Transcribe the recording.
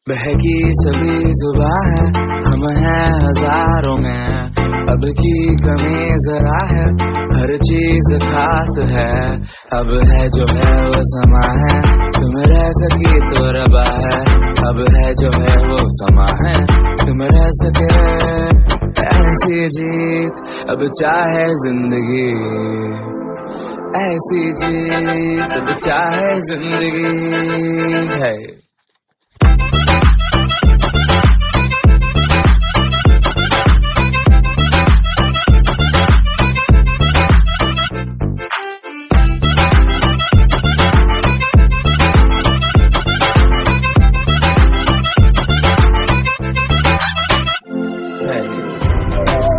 बहकी सभी जुबां है, हम हैं हजारों में, अब की कमी जरा है, हर चीज खास है। अब है जो है वो समा है, तुम रह सकी तो रबा है। अब है जो है वो समा है, तुम रह सके ऐसी जीत अब चाहे जिंदगी, ऐसी जीत अब चाहे जिंदगी है। Hey.